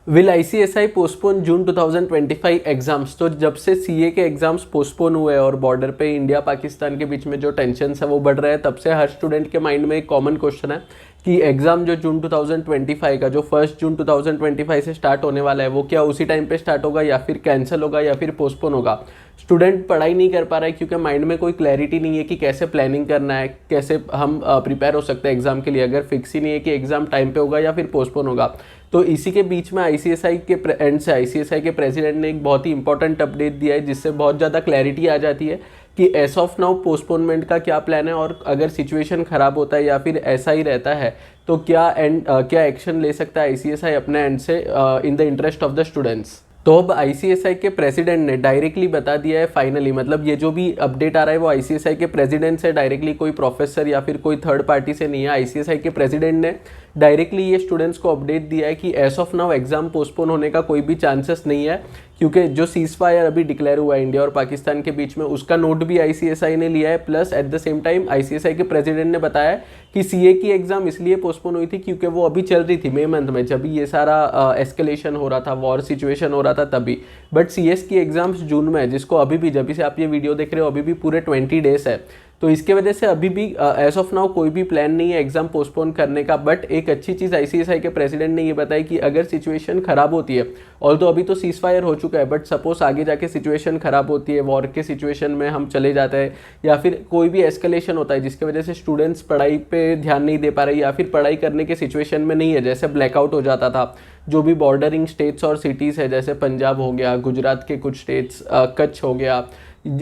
Will ICSI postpone June 2025 exams. तो जब से सीए के एग्जाम्स पोस्टपोन हुए और बॉर्डर पे इंडिया पाकिस्तान के बीच में जो टेंशन है वो बढ़ रहा है, तब से हर स्टूडेंट के माइंड में एक कॉमन क्वेश्चन है कि एग्जाम जो जून 2025 का, जो 1 जून 2025 से स्टार्ट होने वाला है, वो क्या उसी टाइम पे स्टार्ट होगा या फिर कैंसिल होगा या फिर पोस्टपोन होगा। स्टूडेंट पढ़ाई नहीं कर पा रहा है क्योंकि माइंड में कोई क्लैरिटी नहीं है कि कैसे प्लानिंग करना है, कैसे हम प्रिपेयर हो सकते हैं एग्जाम के लिए, अगर फिक्स ही नहीं है कि एग्जाम टाइम पे होगा या फिर पोस्टपोन होगा। तो इसी के बीच में आईसीएसआई के एंड से आईसीएसआई के प्रेसिडेंट ने एक बहुत ही इंपॉर्टेंट अपडेट दिया है, जिससे बहुत ज़्यादा क्लैरिटी आ जाती है कि एज ऑफ नाउ पोस्टपोनमेंट का क्या प्लान है, और अगर सिचुएशन खराब होता है या फिर ऐसा ही रहता है तो क्या एक्शन ले सकता है आईसीएसआई अपने एंड से in the interest of the students. तो अब आईसीएसआई के प्रेसिडेंट ने डायरेक्टली बता दिया है फाइनली, मतलब ये जो भी अपडेट आ रहा है वो आईसीएसआई के प्रेसिडेंट से डायरेक्टली, कोई प्रोफेसर या फिर कोई थर्ड पार्टी से नहीं है। आईसीएसआई के प्रेसिडेंट ने डायरेक्टली ये स्टूडेंट्स को अपडेट दिया है कि as of now exam postpone होने का कोई भी चांसेस नहीं है, क्योंकि जो सीज फायर अभी डिक्लेयर हुआ है इंडिया और पाकिस्तान के बीच में, उसका नोट भी आईसीएसआई ने लिया है। Plus at the same time ICSI के प्रेसिडेंट ने बताया कि सीए की एग्जाम इसलिए पोस्टपोन हुई थी क्योंकि वो अभी चल रही थी मई मंथ में, जब ये सारा एस्केलेशन हो रहा था, वॉर सिचुएशन हो रहा था तभी। बट सीएस की एग्जाम्स जून में है, जिसको अभी भी, जब से आप ये वीडियो देख रहे हो, अभी भी पूरे 20 डेज है। तो इसके वजह से अभी भी एज ऑफ नाउ कोई भी प्लान नहीं है एग्जाम पोस्टपोन करने का। बट एक अच्छी चीज़ आईसीएसआई के प्रेसिडेंट ने ये बताई कि अगर सिचुएशन खराब होती है, ऑल तो अभी तो सीज फायर हो चुका है, बट सपोज आगे जाके सिचुएशन खराब होती है, वॉर के सिचुएशन में हम चले जाते हैं, या फिर कोई भी एस्केलेशन होता है जिसकी वजह से स्टूडेंट्स पढ़ाई पे ध्यान नहीं दे पा रहे या फिर पढ़ाई करने के सिचुएशन में नहीं है, जैसे ब्लैकआउट हो जाता था जो भी बॉर्डरिंग स्टेट्स और सिटीज़ है, जैसे पंजाब हो गया, गुजरात के कुछ स्टेट्स, कच्छ हो गया,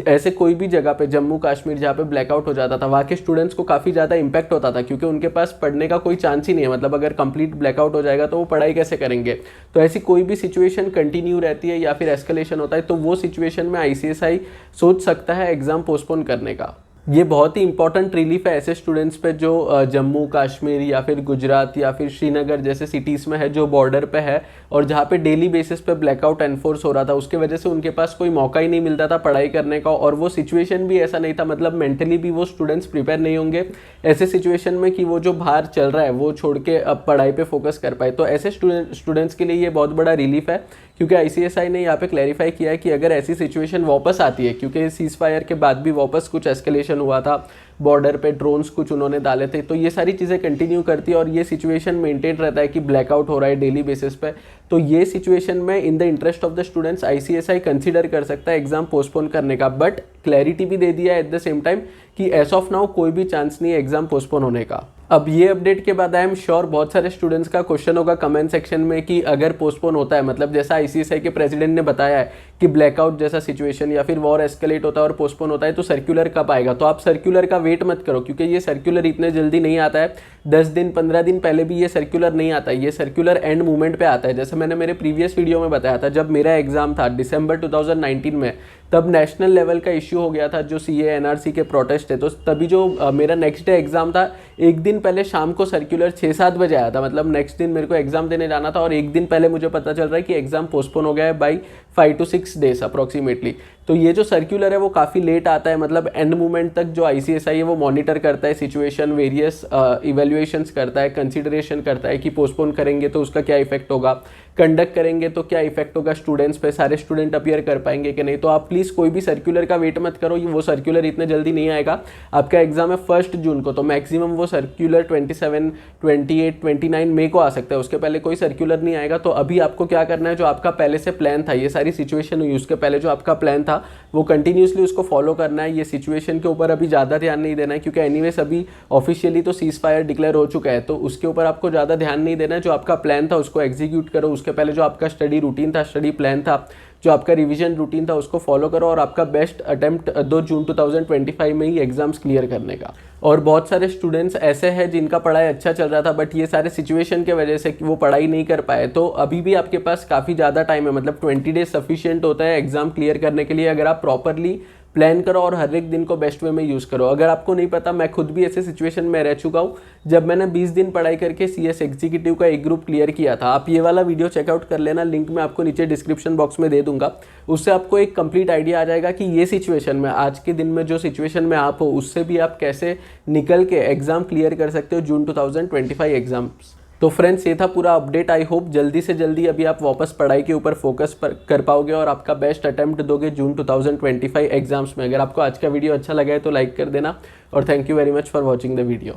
ऐसे कोई भी जगह पे, जम्मू कश्मीर जहाँ पे ब्लैकआउट हो जाता था, वहाँ के स्टूडेंट्स को काफ़ी ज़्यादा इंपैक्ट होता था क्योंकि उनके पास पढ़ने का कोई चांस ही नहीं है। मतलब अगर कंप्लीट ब्लैकआउट हो जाएगा तो वो पढ़ाई कैसे करेंगे। तो ऐसी कोई भी सिचुएशन कंटिन्यू रहती है या फिर एस्केलेशन होता है, तो वो सिचुएशन में आईसीएसआई सोच सकता है एग्जाम पोस्टपोन करने का। ये बहुत ही इंपॉर्टेंट रिलीफ है ऐसे स्टूडेंट्स पे जो जम्मू कश्मीर या फिर गुजरात या फिर श्रीनगर जैसे सिटीज़ में है, जो बॉर्डर पे है और जहाँ पे डेली बेसिस पे ब्लैकआउट एनफोर्स हो रहा था, उसके वजह से उनके पास कोई मौका ही नहीं मिलता था पढ़ाई करने का, और वो सिचुएशन भी ऐसा नहीं था, मतलब मेंटली भी वो स्टूडेंट्स प्रिपेयर नहीं होंगे ऐसे सिचुएशन में कि वो जो बाहर चल रहा है वो छोड़ के अब पढ़ाई पे फोकस कर पाए। तो ऐसे स्टूडेंट्स के लिए ये बहुत बड़ा रिलीफ है, क्योंकि आईसीएसआई ने यहाँ पे क्लैरिफाई किया है कि अगर ऐसी सिचुएशन वापस आती है, क्योंकि सीज फायर के बाद भी वापस कुछ एस्केलेशन हुआ था, बॉर्डर पे ड्रोन्स कुछ उन्होंने डाले थे, तो ये सारी चीज़ें कंटिन्यू करती है और ये सिचुएशन मेंटेन रहता है कि ब्लैकआउट हो रहा है डेली बेसिस पे, तो ये सिचुएशन में in the interest of the students ICSI consider कर सकता है एग्जाम पोस्टपोन करने का। बट क्लैरिटी भी दे दिया है एट द सेम टाइम कि एज ऑफ नाउ कोई भी चांस नहीं है एग्जाम पोस्टपोन होने का। अब ये अपडेट के बाद आई एम श्योर बहुत सारे स्टूडेंट्स का क्वेश्चन होगा कमेंट सेक्शन में कि अगर पोस्टपोन होता है, मतलब जैसा आईसीएसआई के प्रेसिडेंट ने बताया है कि ब्लैकआउट जैसा सिचुएशन या फिर वॉर एस्केलेट होता है और पोस्टपोन होता है, तो सर्कुलर कब आएगा। तो आप सर्कुलर का वेट मत करो, क्योंकि ये सर्कुलर इतने जल्दी नहीं आता है, 10 दिन 15 दिन पहले भी ये सर्कुलर नहीं आता है, ये सर्कुलर एंड मोमेंट पे आता है। जैसे मैंने मेरे प्रीवियस वीडियो में बताया था, जब मेरा एग्जाम था दिसंबर 2019 में, तब नेशनल लेवल का इश्यू हो गया था जो सीए एनआरसी के प्रोटेस्ट है, तो तभी जो मेरा नेक्स्ट डे एग्जाम था, एक दिन पहले शाम को सर्कुलर 6-7 बजे आया था, मतलब नेक्स्ट दिन मेरे को एग्जाम देने जाना था और एक दिन पहले मुझे पता चल रहा है कि एग्जाम पोस्टपोन हो गया है बाई 5 to 6 डेज अप्रॉक्सीमेटली। तो ये जो सर्कुलर है वो काफ़ी लेट आता है, मतलब एंड मोमेंट तक जो आईसीएसआई है वो मॉनिटर करता है सिचुएशन, वेरियस इवेल्युएशंस करता है, कंसिडरेशन करता है कि पोस्टपोन करेंगे तो उसका क्या इफेक्ट होगा, कंडक्ट करेंगे तो क्या इफेक्ट होगा स्टूडेंट्स पे, सारे स्टूडेंट अपीयर कर पाएंगे कि नहीं। तो आप प्लीज़ कोई भी सर्कुलर का वेट मत करो, वो सर्कुलर इतने जल्दी नहीं आएगा। आपका एग्जाम है 1 जून को, तो मैक्सिमम वो सर्कुलर 27, 28, 29 मई को आ सकता है, उसके पहले कोई सर्कुलर नहीं आएगा। तो अभी आपको क्या करना है, जो आपका पहले से प्लान था, ये सारी सिचुएशन हुई उसके पहले जो आपका प्लान था वो कंटिन्यूसली उसको फॉलो करना है। ये सिचुएशन के ऊपर अभी ज़्यादा ध्यान नहीं देना है, क्योंकि एनीवेज अभी ऑफिशियली तो सीज फायर डिक्लेयर हो चुका है, तो उसके ऊपर आपको ज़्यादा ध्यान नहीं देना है। जो आपका प्लान था उसको एग्जीक्यूट करो, उसके पहले जो आपका स्टडी रूटीन था, स्टडी प्लान था, जो आपका रिवीजन रूटीन था, उसको फॉलो करो और आपका बेस्ट अटेम्प्ट 2 जून 2025 में ही एग्जाम्स क्लियर करने का। और बहुत सारे स्टूडेंट्स ऐसे हैं जिनका पढ़ाई अच्छा चल रहा था, बट ये सारे सिचुएशन के वजह से वो पढ़ाई नहीं कर पाए, तो अभी भी आपके पास काफ़ी ज़्यादा टाइम है, मतलब 20 डेज सफिशिएंट होता है एग्जाम क्लियर करने के लिए, अगर आप प्रॉपरली प्लान करो और हर एक दिन को बेस्ट वे में यूज़ करो। अगर आपको नहीं पता, मैं खुद भी ऐसे सिचुएशन में रह चुका हूँ जब मैंने 20 दिन पढ़ाई करके सीएस एग्जीक्यूटिव का एक ग्रुप क्लियर किया था। आप ये वाला वीडियो चेकआउट कर लेना, लिंक मैं आपको नीचे डिस्क्रिप्शन बॉक्स में दे दूंगा, उससे आपको एक कंप्लीट आइडिया आ जाएगा कि ये सिचुएशन में, आज के दिन में जो सिचुएशन में आप हो, उससे भी आप कैसे निकल के एग्जाम क्लियर कर सकते हो जून 2025 एग्जाम्स। तो फ्रेंड्स ये था पूरा अपडेट। आई होप जल्दी से जल्दी अभी आप वापस पढ़ाई के ऊपर फोकस कर पाओगे और आपका बेस्ट अटेम्प्ट दोगे जून 2025 एग्जाम्स में। अगर आपको आज का वीडियो अच्छा लगा है तो लाइक कर देना और thank you very much for watching the video.